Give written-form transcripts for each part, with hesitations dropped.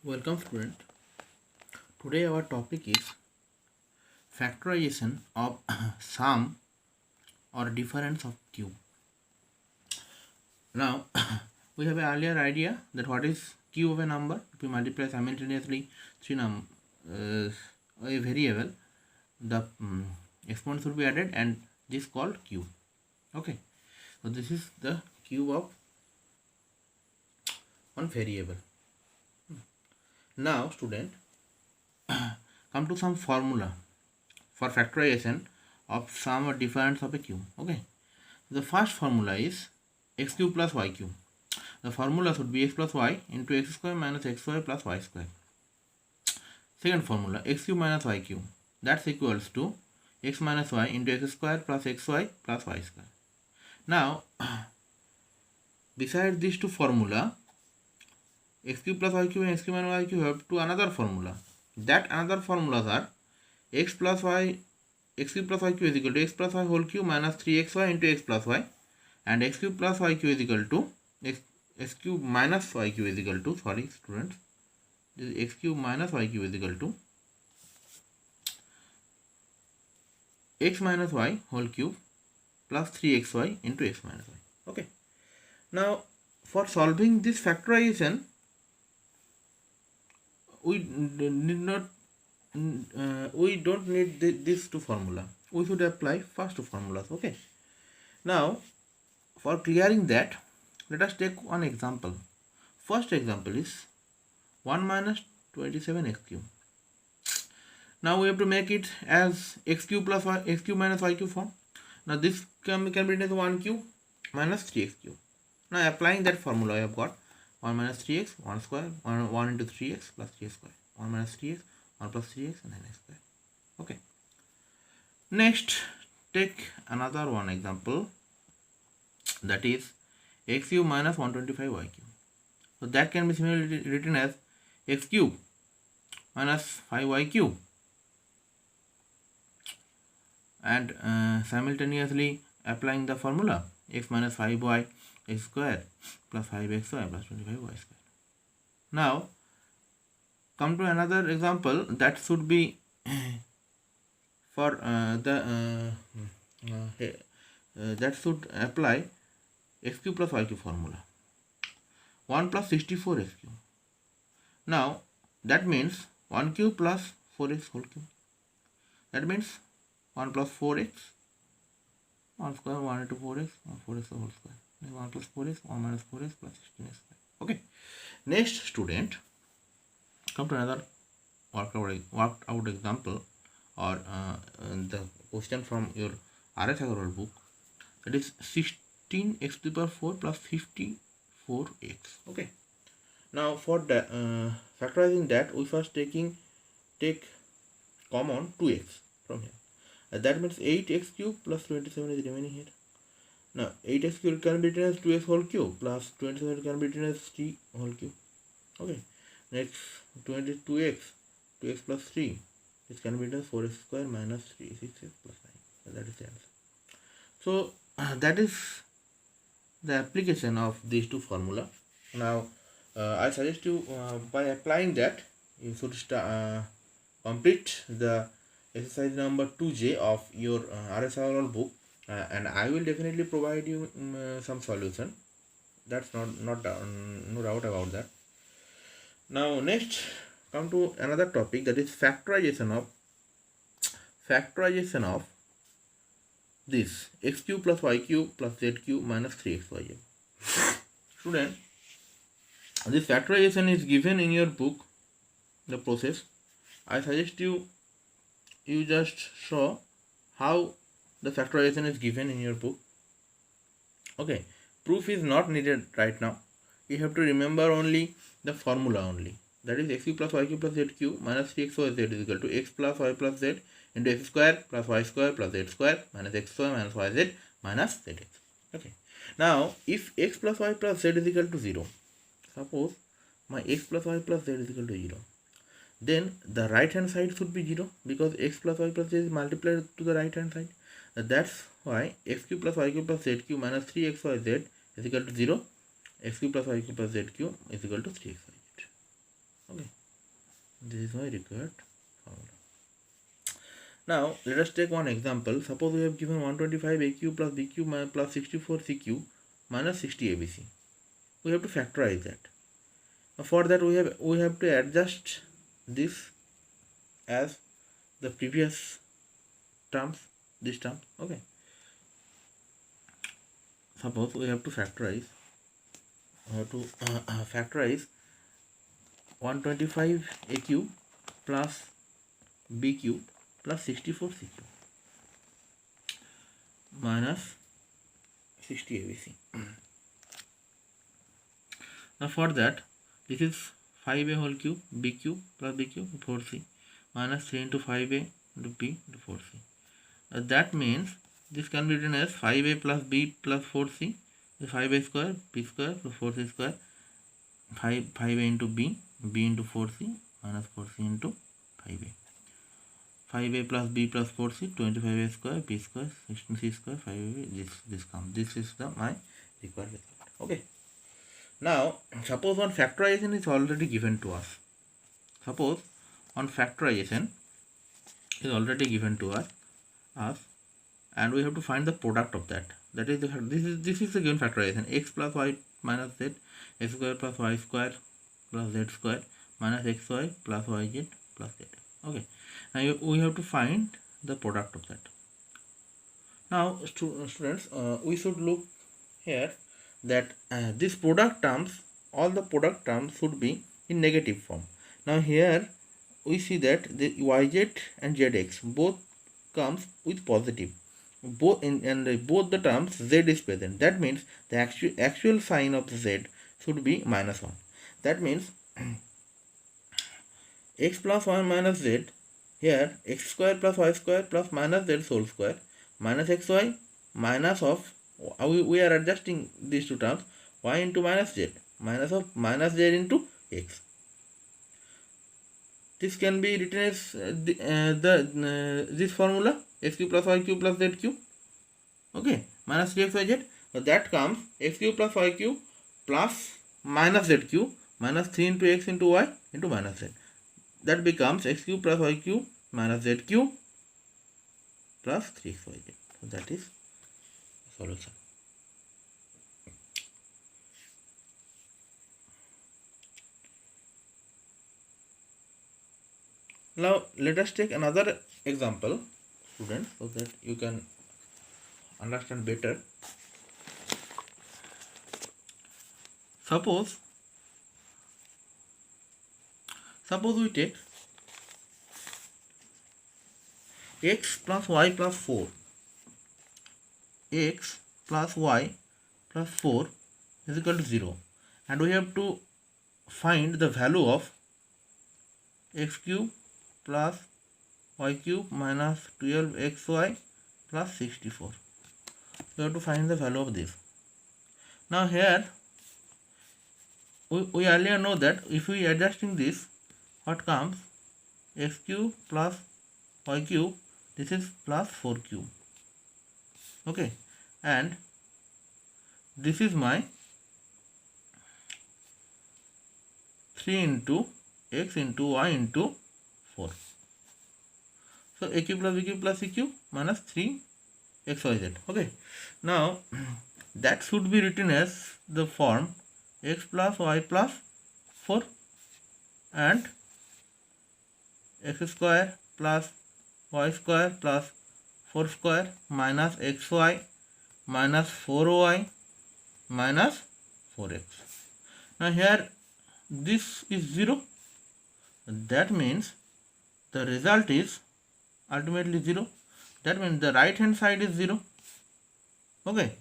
Welcome student. Today our topic is factorization of sum or difference of cube. Now we have an earlier idea that what is cube of a number. If we multiply simultaneously a variable, the exponent should be added and this called cube. Okay, so this is the cube of one variable. Now student, come to some formula for factorization of sum or difference of a cube. Okay, the first formula is x cube plus y cube. The formula should be x plus y into x square minus xy plus y square. Second formula, x cube minus y cube, that's equals to x minus y into x square plus xy plus y square. Now besides these two formula, x cube plus y cube and x cube minus y cube have to another formula. That another formulas are x cube plus y cube is equal to x plus y whole cube minus 3xy into x plus y, and x cube plus y cube is equal to x cube minus y cube is equal to, sorry students, this is x cube minus y cube is equal to x minus y whole cube plus 3xy into x minus y. Okay, now for solving this factorization, we don't need this two formula. We should apply first two formulas. Okay, now for clearing that, let us take one example. First example is 1 minus 27x cube. Now we have to make it as x cube plus y, x cube minus y cube form. Now this can be written as 1 cube minus 3x cube. Now applying that formula, I have got 1 minus 3x, 1 square, 1 into 3x plus 3 square, 1 minus 3x, 1 plus 3x, and 9x square. Okay. Next, take another one example, that is x cube minus 125y cube. So that can be similarly written as x cube minus 5y cube, and simultaneously applying the formula x minus 5y x square plus 5xy plus 25y square. Now come to another example that should be for that should apply x cube plus y cube formula, 1 plus 64x cube. Now that means 1 cube plus 4x whole cube. That means 1 plus 4x, 1 square, 1 into 4x, 4x whole square. 1 plus 4x, 1 minus 4x plus 16x square. Okay. Next student, come to another worked out example, or the question from your RS Aggarwal book, that is 16x to the power 4 plus 54x. Okay. Now for the factorizing that, we first take common 2x from here. That means 8x cube plus 27 is remaining here. Now 8x cube can be written as 2x whole cube plus 27 can be written as 3 whole cube. Okay. Next 22x, 2x plus 3, this can be written as 4x square minus 3, 6x plus 9. That is the answer. So that is the application of these two formula. Now I suggest you by applying that, you should complete the exercise number 2J of your RS Aggarwal book, and I will definitely provide you some solution. That's no doubt about that. Now next, come to another topic, that is factorization of this x cube plus y cube plus z cube minus 3xy. Student, this factorization is given in your book, the process. I suggest you just show how the factorization is given in your book. Okay, proof is not needed right now. You have to remember only the formula only, that is x cube plus y cube plus z cube minus 3xy z is equal to x plus y plus z into x square plus y square plus z square minus x square minus yz minus zx. Okay, now if x plus y plus z is equal to 0, suppose my x plus y plus z is equal to 0, then the right hand side should be 0, because x plus y plus z is multiplied to the right hand side. That's why x cube plus y cube plus z cube minus 3xyz is equal to 0. X cube plus y cube plus z cube is equal to 3xyz. Okay, this is my required formula. Now let us take one example. Suppose we have given 125 AQ plus BQ plus 64 CQ minus 60 ABC. We have to factorize that. For that we have to adjust this as the previous terms, this term. Okay. Suppose we have to factorize. We have to factorize 125 AQ plus BQ plus 64 CQ minus 60 ABC. Now for that, this is 5A whole cube BQ plus BQ 4C minus 3 into 5A into B into 4C. That means this can be written as 5A plus B plus 4C is 5A square B square plus 4C square 5A into B into 4C minus 4C into 5A. 5A plus B plus 4C 25A square B square 16C square 5A this comes. This is my required result. Okay. Now suppose one factorization is already given to us. Suppose one factorization is already given to us and we have to find the product of that. That is this is the given factorization. X plus y minus z x square plus y square plus z square minus xy plus yz plus z. Okay. Now we have to find the product of that. Now students, we should look here that this product terms, all the product terms should be in negative form. Now here we see that the yz and zx both comes with positive. Both both the terms z is present. That means the actual sign of z should be minus 1. That means x plus 1 minus z, here x square plus y square plus minus z whole square minus xy minus of, we are adjusting these two terms, y into minus z minus of minus z into x. This can be written as this formula x cube plus y cube plus z cube. Okay, minus 3xyz. So that comes x cube plus y cube plus minus z cube minus 3 into x into y into minus z. That becomes x cube plus y cube minus z cube plus 3xyz. So that is the solution. Now let us take another example, students, so that you can understand better. Suppose we take x plus y plus 4. X plus y plus 4 is equal to 0, and we have to find the value of x cube plus y cube minus 12xy plus 64. We have to find the value of this. Now here we earlier know that if we adjusting this, what comes, x cube plus y cube, this is plus 4 cube. Okay, and this is my 3 into x into y into 4. So a cube plus b cube plus c cube minus 3 xyz. Okay, now that should be written as the form x plus y plus 4 and x square plus y square plus 4 square minus xy minus 4y minus 4x. Now here this is 0. That means the result is ultimately 0. That means the right hand side is 0. Okay.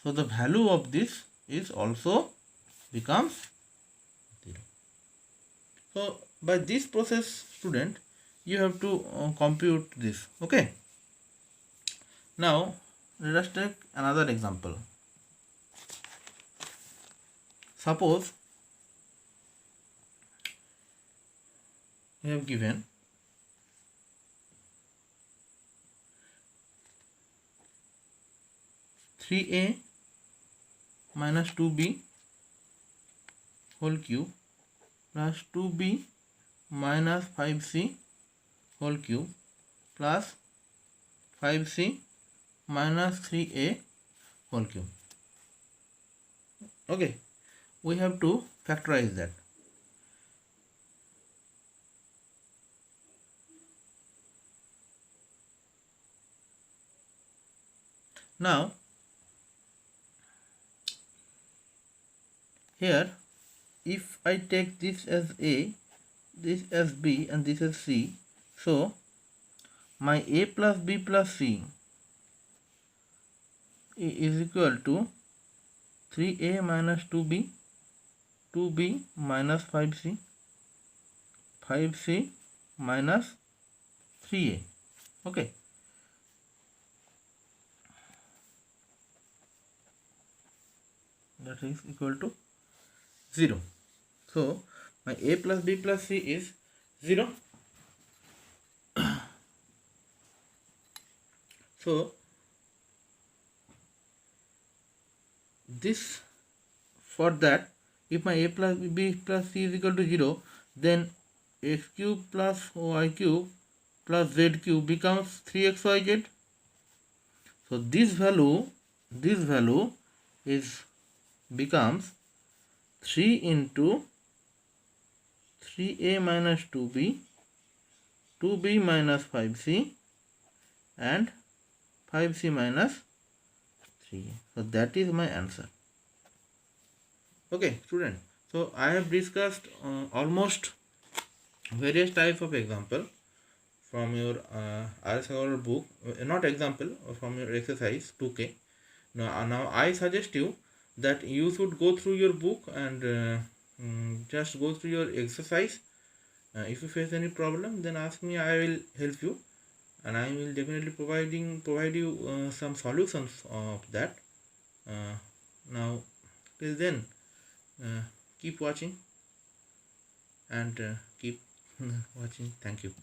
So the value of this is also becomes 0. So by this process, student, you have to compute this. Okay. Now let us take another example. Suppose we have given (3a minus 2b whole cube plus 2b minus 5c whole cube plus 5c minus 3a whole cube. Okay, we have to factorize that. Now here, if I take this as A, this as B and this as C, so my A plus B plus C is equal to 3A minus 2B, 2B minus 5C, 5C minus 3A. Okay. That is equal to 0. So my A plus B plus C is 0. So this, for that, if my A plus B plus C is equal to 0, then x cube plus y cube plus z cube becomes 3xyz. So this value is becomes 3 into 3a minus 2b, 2b minus 5c and 5c minus 3. So that is my answer. Okay, student. So I have discussed almost various types of example from your Aggarwal book, not example, from your exercise 2K. Now I suggest you that you should go through your book and just go through your exercise. If you face any problem, then ask me. I will help you, and I will definitely provide you some solutions of that. Now till then, keep watching and keep watching. Thank you.